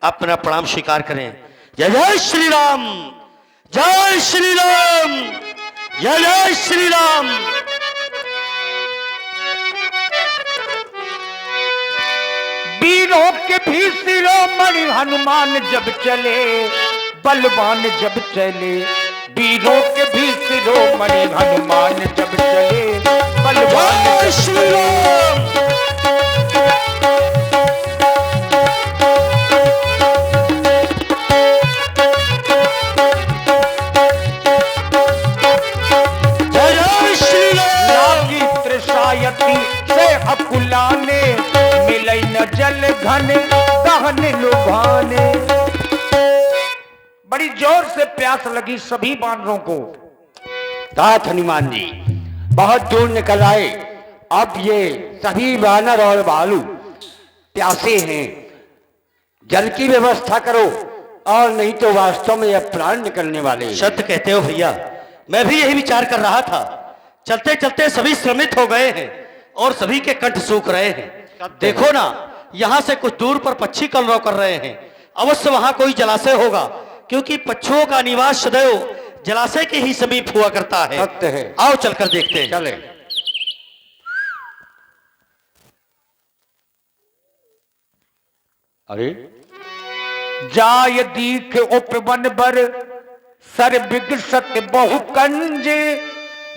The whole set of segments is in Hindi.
अपना प्रणाम स्वीकार करें। जय जय श्री राम, जय श्री राम, जय जय श्री राम। वीरों के भी शिरोमणि हनुमान जब चले, बलवान जब चले। वीरों के भी शिरोमणि हनुमान जब चले, बलवान जय जब श्री चले। राम। जय जय श्री राम। लागी त्रिशायती से अकुलाने, मिलई न जल घन दहन लुभाने। बड़ी जोर से प्यास लगी सभी बानरों को। तात हनुमान जी बहुत दूर निकल आए। अब ये सभी वानर और भालू प्यासे हैं, जल की व्यवस्था करो और नहीं तो वास्तव में यह प्राण निकलने वाले हैं। सत्य कहते हो भैया, मैं भी यही विचार कर रहा था। चलते चलते सभी श्रमित हो गए हैं और सभी के कंठ सूख रहे हैं। देखो ना, यहाँ से कुछ दूर पर पक्षी कलरव कर रहे हैं। अवश्य वहां कोई जलाशय होगा, क्योंकि पक्षियों का निवास सदैव जलाशय के ही समीप हुआ करता है। सत्य है। आओ चलकर देखते हैं। चले। अरे जाय दीख उपवन बर, सर विगसत बहु कंज।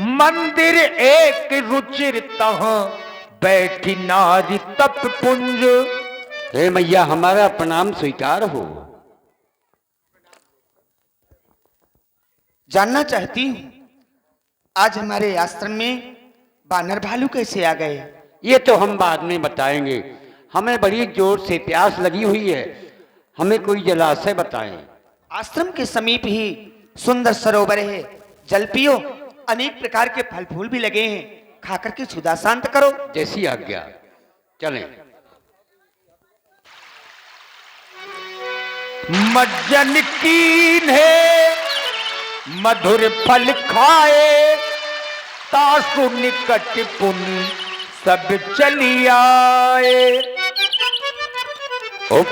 मंदिर एक रुचिर तह, बैठी नारी तप पुंज। हे मैया, हमारा प्रणाम स्वीकार हो। जानना चाहती हूँ आज हमारे आश्रम में बानर भालू कैसे आ गए? ये तो हम बाद में बताएंगे। हमें बड़ी जोर से प्यास लगी हुई है, हमें कोई जलाशय बताएं। आश्रम के समीप ही सुंदर सरोवर है, जल पियो। अनेक प्रकार के फल फूल भी लगे हैं, खाकर के क्षुधा शांत करो। जैसी आज्ञा। चलें। मज्जन कीन है मधुर फल खाए, तासु निकट पुनि सब चली आए। ओ,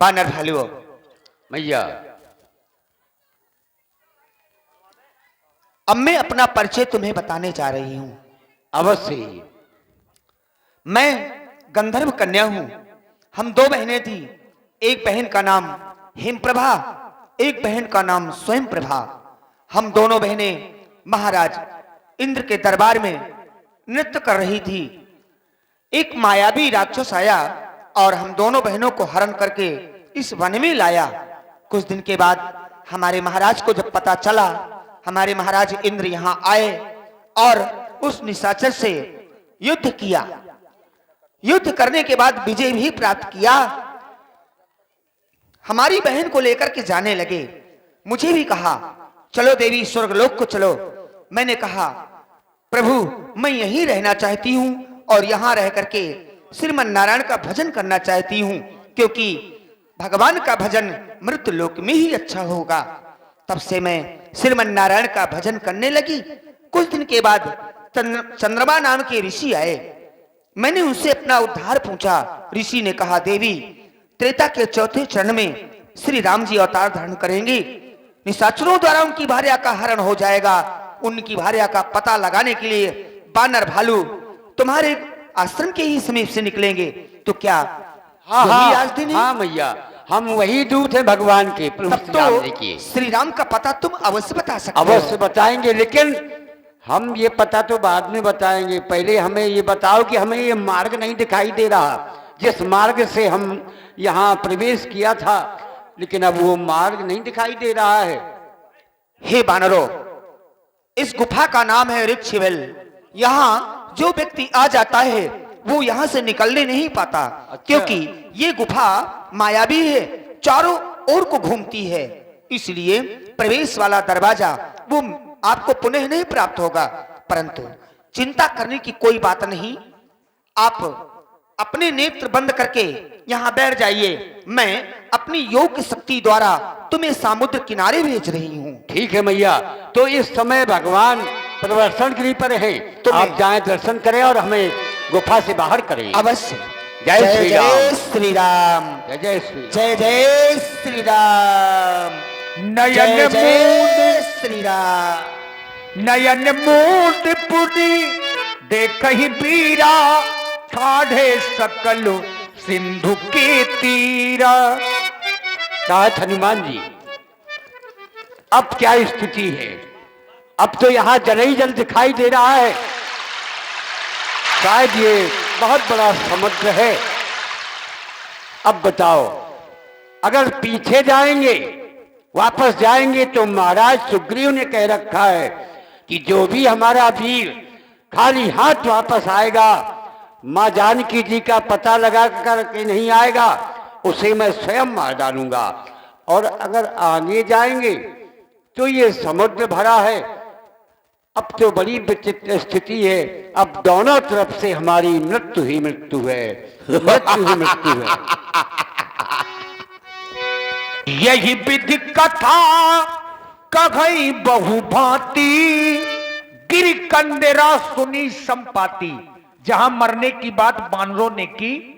बानर भालुओं, मैया अब मैं अपना परिचय तुम्हें बताने जा रही हूँ। अवश्य ही। मैं गंधर्व कन्या हूँ। हम दो बहनें थी। एक बहन का नाम हेमप्रभा, एक बहन का नाम स्वयं प्रभा। हम दोनों बहनें महाराज इंद्र के दरबार में नृत्य कर रही थी। एक मायावी राक्षस आया और हम दोनों बहनों को हरण करके इस वन में लाया। कुछ दिन के बाद हमारे महाराज को जब पता चला, हमारे महाराज इंद्र यहाँ आए और उस निशाचर से युद्ध किया। युद्ध करने के बाद विजय भी प्राप्त किया। हमारी बहन को लेकर के जाने लगे। मुझे भी कहा चलो देवी स्वर्गलोक को चलो। मैंने कहा प्रभु मैं यहीं रहना चाहती हूं और यहां रह करके श्रीमन नारायण का भजन करना चाहती हूं, क्योंकि भगवान का भजन मृत्यु लोक में ही अच्छा होगा। तब से मैं श्रीमन नारायण का भजन करने लगी। कुछ दिन के बाद चंद्रमा नाम के ऋषि आए। मैंने उनसे अपना उद्धार पूछा। ऋषि ने कहा देवी त्रेता के चौथे चरण में श्री राम जी अवतार धारण करेंगे। निशाचरों द्वारा उनकी भार्या का हरण हो जाएगा। उनकी भार्या का पता लगाने के लिए बानर भालू तुम्हारे आश्रम के ही समीप से निकलेंगे। तो क्या हाँ यही आज दिन है? हाँ मैया, हम वही दूत हैं भगवान के, प्रभु तब श्री राम जी तो की। श्री राम का पता तुम अवश्य बता सकते हो। अवश्य बताएंगे, लेकिन हम ये पता तो बाद में बताएंगे। पहले हमें ये बताओ कि हमें ये मार्ग नहीं दिखाई दे रहा, जिस मार्ग से हम यहाँ प्रवेश किया था, लेकिन अब वो मार्ग नहीं दिखाई दे रहा है। हे बानरों, इस गुफा का नाम है ऋक्षिवेल। यहाँ जो व्यक्ति आ जाता है वो यहाँ से निकलने नहीं पाता, क्योंकि ये गुफा मायावी है, चारों ओर को घूमती है। इसलिए प्रवेश वाला दरवाजा वो आपको पुनः नहीं प्राप्त होगा। परंतु चिंता करने की कोई बात नहीं। आप अपने नेत्र बंद करके यहाँ बैठ जाइए। मैं अपनी योग शक्ति द्वारा तुम्हें समुद्र किनारे भेज रही हूँ। ठीक है मैया, तो इस समय भगवान प्रदर्शन गिरी पर है, तो आप जाएं दर्शन करें और हमें गुफा से बाहर करें। अवश्य। जय श्री राम। जय श्री राम। जय जय श्री राम। जय जय श्री राम। नयन जय जय मूंद श्री राम। नयन मूंद पुरी देखहि बीरा, ठाढ़े सकल सिंधु के तीरा। साथ हनुमान जी, अब क्या स्थिति है? अब तो यहाँ जल ही जल दिखाई दे रहा है, शायद ये बहुत बड़ा समुद्र है। अब बताओ, अगर पीछे जाएंगे, वापस जाएंगे, तो महाराज सुग्रीव ने कह रखा है कि जो भी हमारा वीर खाली हाथ वापस आएगा, मां जानकी जी का पता लगा करके नहीं आएगा, उसे मैं स्वयं मार डालूंगा। और अगर आगे जाएंगे तो ये समुद्र भरा है। अब तो बड़ी विचित्र स्थिति है, अब दोनों तरफ से हमारी मृत्यु ही मृत्यु है, मृत्यु ही मृत्यु है। यही विधि कथा कघई बहु भांति, गिर कंदेरा सुनी संपाति। जहां मरने की बात बानरों ने की,